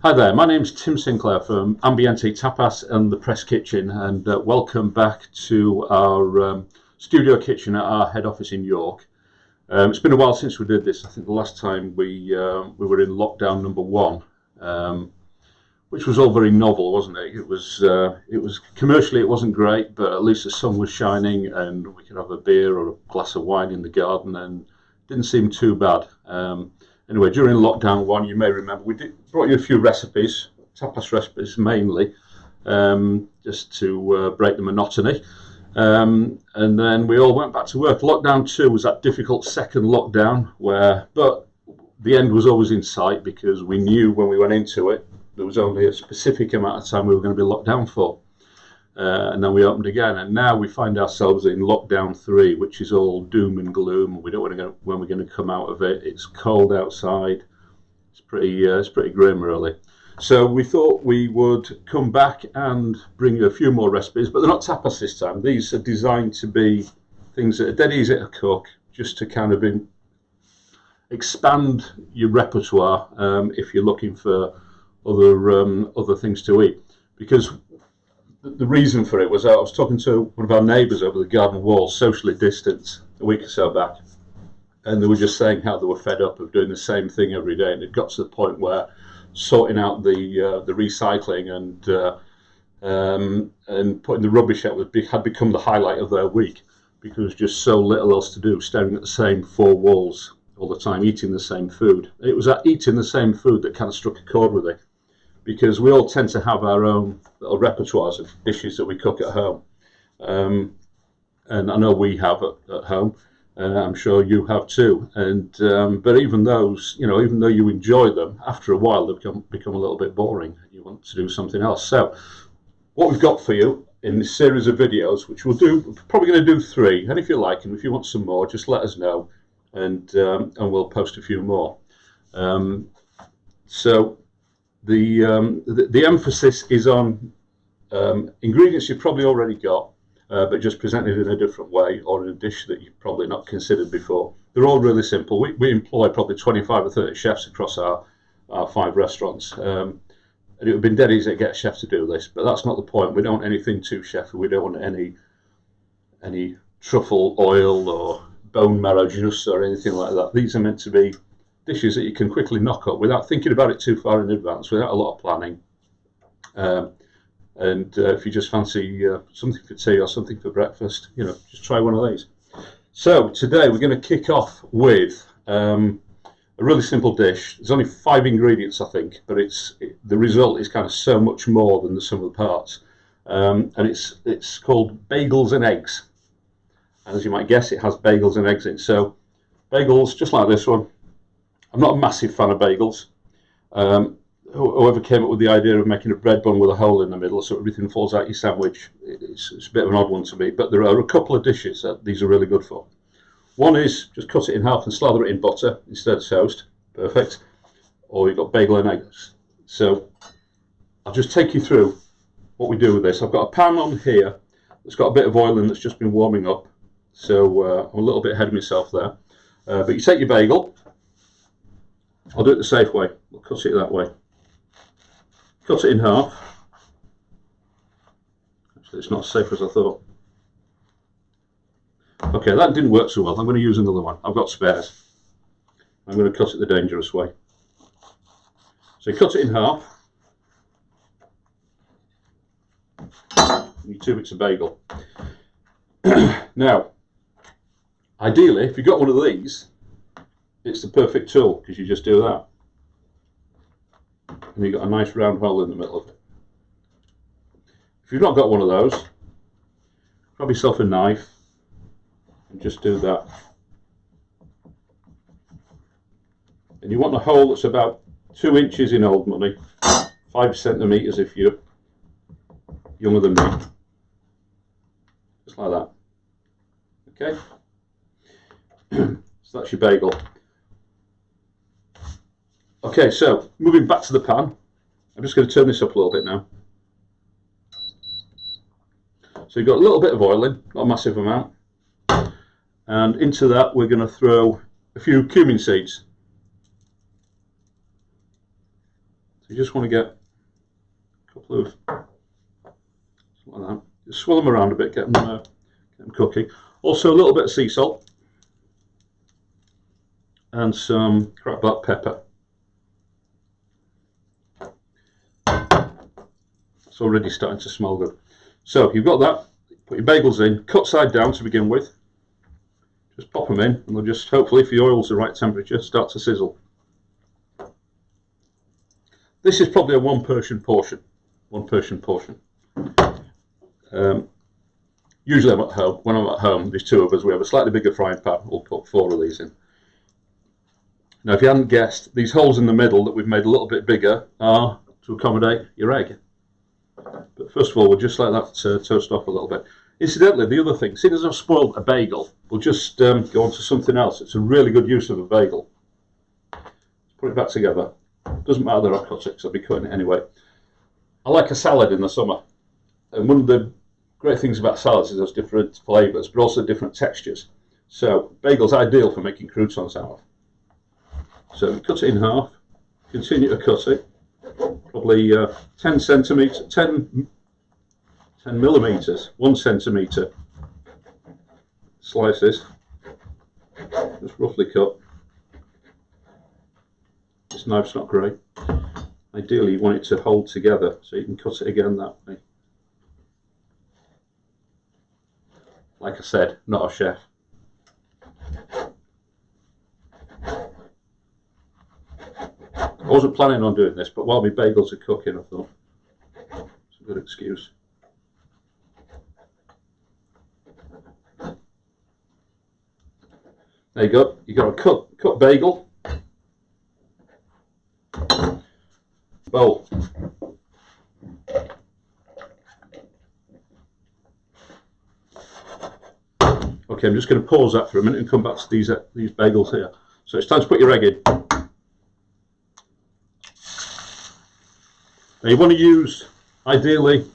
Hi there, my name's Tim Sinclair from Ambiente Tapas and the Press Kitchen, and welcome back to our studio kitchen at our head office in York. It's been a while since we did this. I think the last time we were in lockdown number one, which was all very novel, wasn't it? It was commercially it wasn't great, but at least the sun was shining and we could have a beer or a glass of wine in the garden, and it didn't seem too bad. Anyway, during lockdown one, you may remember, we brought you a few recipes, tapas recipes mainly, just to break the monotony. And then we all went back to work. Lockdown 2 was that difficult second lockdown but the end was always in sight, because we knew when we went into it, there was only a specific amount of time we were going to be locked down for. And then we opened again, and now we find ourselves in lockdown 3, which is all doom and gloom. We don't know when we're going to come out of it. It's cold outside. It's pretty grim, really. So we thought we would come back and bring you a few more recipes, but they're not tapas this time. These are designed to be things that are dead easy to cook, just to kind of expand your repertoire if you're looking for other things to eat. Because the reason for it was I was talking to one of our neighbours over the garden wall, socially distanced, a week or so back, and they were just saying how they were fed up of doing the same thing every day, and it got to the point where sorting out the recycling and putting the rubbish out had become the highlight of their week, because there was just so little else to do, staring at the same four walls all the time, eating the same food. And it was that eating the same food that kind of struck a chord with it, because we all tend to have our own little repertoires of dishes that we cook at home. And I know we have at home, and I'm sure you have too. And but even those, even though you enjoy them, after a while they become a little bit boring. You want to do something else. So what we've got for you in this series of videos, which we're probably going to do 3, and if you like, and if you want some more, just let us know, and we'll post a few more. So the emphasis is on ingredients you've probably already got, but just presented in a different way, or in a dish that you've probably not considered before. They're all really simple. We employ probably 25 or 30 chefs across our 5 restaurants. And it would have been dead easy to get a chef to do this, but that's not the point. We don't want anything too chefy. We don't want any truffle oil or bone marrow juice or anything like that. These are meant to be dishes that you can quickly knock up without thinking about it too far in advance, without a lot of planning. And if you just fancy something for tea or something for breakfast, just try one of these. So today we're going to kick off with a really simple dish. There's only 5 ingredients, I think, but the result is kind of so much more than the sum of the parts. And it's called Bagels and Eggs. And as you might guess, it has bagels and eggs in. So bagels, just like this one. I'm not a massive fan of bagels. Whoever came up with the idea of making a bread bun with a hole in the middle so everything falls out your sandwich, it's a bit of an odd one to me, but there are a couple of dishes that these are really good for. One is just cut it in half and slather it in butter instead of toast. Perfect. Or you've got bagel and eggs. So I'll just take you through what we do with this. I've got a pan on here that's got a bit of oil in that's just been warming up. So I'm a little bit ahead of myself there. But you take your bagel. I'll do it the safe way. We'll cut it that way. Cut it in half. Actually, it's not as safe as I thought. Okay, that didn't work so well. I'm going to use another one. I've got spares. I'm going to cut it the dangerous way. So you cut it in half. You 2 bits of bagel. Now, ideally, if you've got one of these, it's the perfect tool, because you just do that. And you've got a nice round hole in the middle of it. If you've not got one of those, grab yourself a knife and just do that. And you want a hole that's about 2 inches in old money, 5 centimetres if you're younger than me. Just like that. Okay? So that's your bagel. Okay, so moving back to the pan, I'm just going to turn this up a little bit now. So you've got a little bit of oil in, not a massive amount. And into that we're going to throw a few cumin seeds. So you just want to get a couple of, like that. Just swirl them around a bit, get them cooking. Also a little bit of sea salt and some cracked black pepper. It's already starting to smell good. So you've got that. Put your bagels in, cut side down to begin with. Just pop them in, and they'll just, hopefully, if the oil's the right temperature, start to sizzle. This is probably a one person portion. Usually I'm at home. When I'm at home, there's two of us. We have a slightly bigger frying pan. We'll put 4 of these in. Now, if you hadn't guessed, these holes in the middle that we've made a little bit bigger are to accommodate your egg. But first of all, we'll just let that toast off a little bit. Incidentally, the other thing, seeing as I've spoiled a bagel, we'll just go on to something else. It's a really good use of a bagel. Let's put it back together. Doesn't matter that I've cut it, because I'll be cutting it anyway. I like a salad in the summer. And one of the great things about salads is there's different flavours, but also different textures. So, bagel's ideal for making croutons out of. So, cut it in half. Continue to cut it. Probably 10 centimetres, 10 millimetres, 1 centimetre slices, just roughly cut. This knife's not great. Ideally you want it to hold together so you can cut it again that way. Like I said, not a chef. I wasn't planning on doing this, but while my bagels are cooking, I thought it's a good excuse. There you go. You got a cut bagel. Bowl. Okay, I'm just going to pause that for a minute and come back to these bagels here. So it's time to put your egg in. Now you want to use, ideally,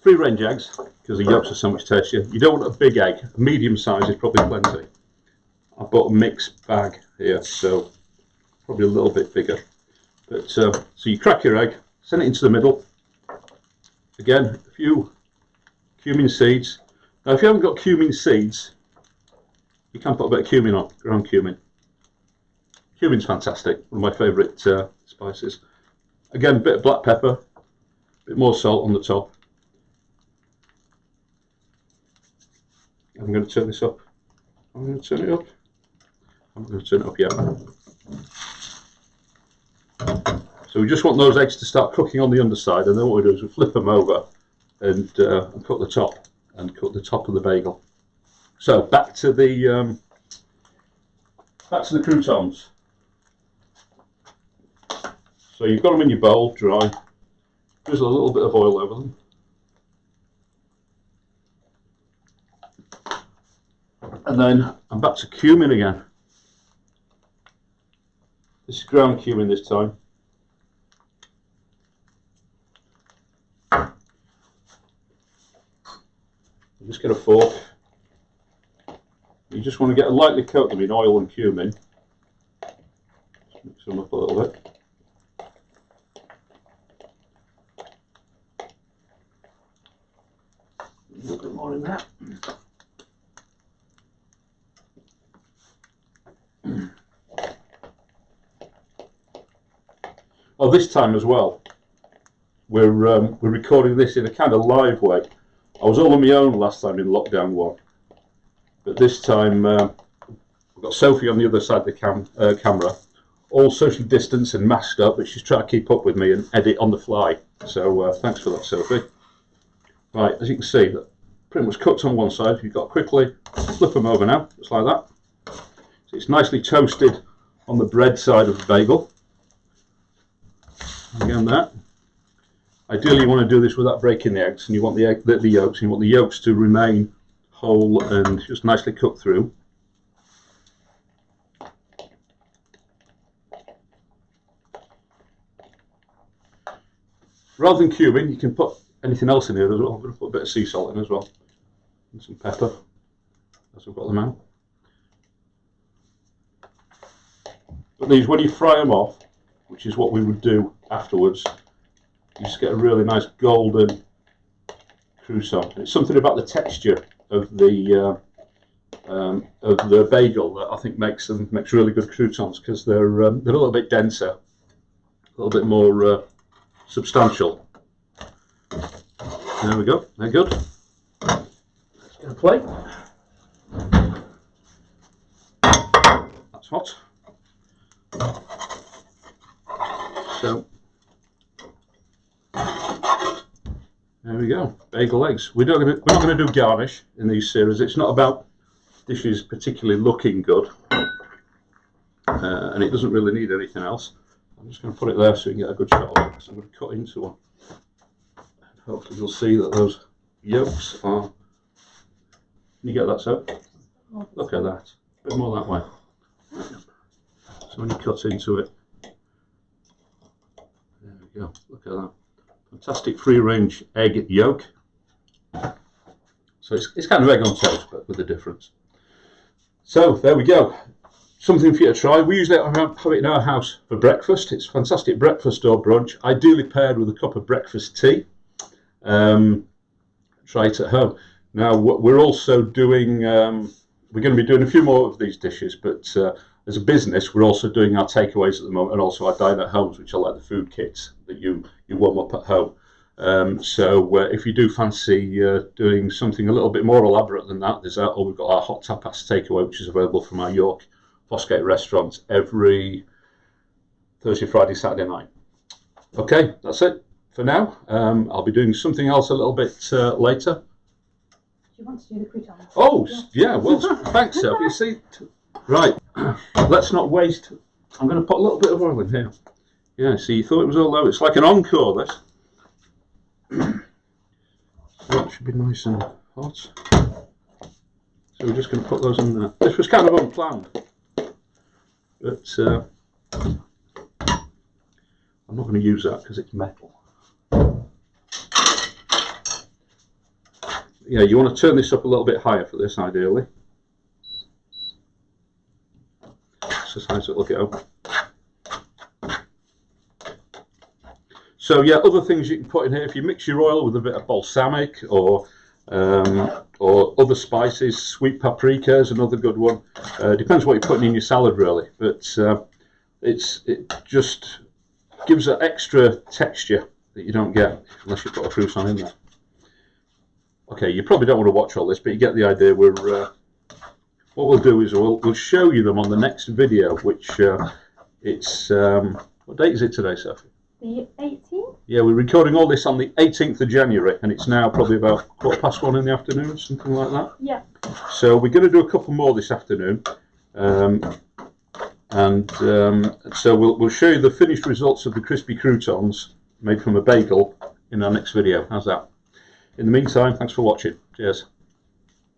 free-range eggs, because the yolks are so much tastier. You don't want a big egg. A medium size is probably plenty. I've bought a mixed bag here, so probably a little bit bigger. But so you crack your egg, send it into the middle. Again, a few cumin seeds. Now, if you haven't got cumin seeds, you can put a bit of cumin on, ground cumin. Cumin's fantastic, one of my favourite spices. Again, a bit of black pepper, a bit more salt on the top. I'm going to turn this up. I'm going to turn it up. I'm going to turn it up yet. So we just want those eggs to start cooking on the underside, and then what we do is we flip them over and cut the top, of the bagel. So back to the croutons. So you've got them in your bowl, dry. Drizzle a little bit of oil over them. And then I'm back to cumin again. This is ground cumin this time. You just get a fork. You just want to get a lightly coat them in oil and cumin. Just mix them up a little bit. A little bit more in that. Oh, this time as well, we're recording this in a kind of live way. I was all on my own last time in lockdown 1, but this time we've got Sophie on the other side of the camera, all socially distanced and masked up, but she's trying to keep up with me and edit on the fly. So thanks for that, Sophie. Right, as you can see, that pretty much cooked on one side. You've got to quickly flip them over now, just like that. So it's nicely toasted on the bread side of the bagel. Again, that. Ideally, you want to do this without breaking the eggs, and you want the yolks, and you want the yolks to remain whole and just nicely cooked through. Rather than cumin, you can put anything else in here as well. I'm going to put a bit of sea salt in as well, and some pepper, as I've got them out. But these, when you fry them off, which is what we would do afterwards. You just get a really nice golden croissant. It's something about the texture of the bagel that I think makes really good croutons, because they're a little bit denser, a little bit more substantial. There we go. They're good. Let's get a plate. That's hot. So there we go. Bagel eggs. We're not going to do garnish in these series. It's not about dishes particularly looking good, and it doesn't really need anything else. I'm just going to put it there so you can get a good shot of it. So I'm going to cut into one. And hopefully you'll see that those yolks are. Can you get that, so? Look at that. A bit more that way. So when you cut into it, there we go. Look at that. Fantastic free-range egg yolk. So it's kind of egg on toast, but with a difference. So there we go. Something for you to try. We usually have it in our house for breakfast. It's fantastic breakfast or brunch, ideally paired with a cup of breakfast tea. Try it at home. Now we're also doing. We're going to be doing a few more of these dishes, but as a business, we're also doing our takeaways at the moment, and also our dine at homes, which are like the food kits that you warm up at home. So if you do fancy doing something a little bit more elaborate than that, we've got our hot tapas takeaway, which is available from our York Fossgate restaurant every Thursday, Friday, Saturday night. Okay, that's it for now. I'll be doing something else a little bit later. Do you want to do the croutons? Oh, yeah, well, thanks, Sophie. You see, right, let's not waste. I'm going to put a little bit of oil in here. Yeah, see, you thought it was all low. It's like an encore, this. So that should be nice and hot. So we're just going to put those in there. This was kind of unplanned, but I'm not going to use that because it's metal. Yeah, you want to turn this up a little bit higher for this, ideally. Just a nice little go. So yeah, other things you can put in here, if you mix your oil with a bit of balsamic or other spices, sweet paprika is another good one. Depends what you're putting in your salad, really, but it just gives an extra texture that you don't get unless you put a croissant in there. Okay, you probably don't want to watch all this, but you get the idea. What we'll do is we'll show you them on the next video, which it's what date is it today, Sophie? The 18th? Yeah, we're recording all this on the 18th of January, and it's now probably about 1:15 in the afternoon, something like that. Yeah. So we're going to do a couple more this afternoon, so we'll show you the finished results of the crispy croutons made from a bagel in our next video. How's that? In the meantime, thanks for watching. Cheers.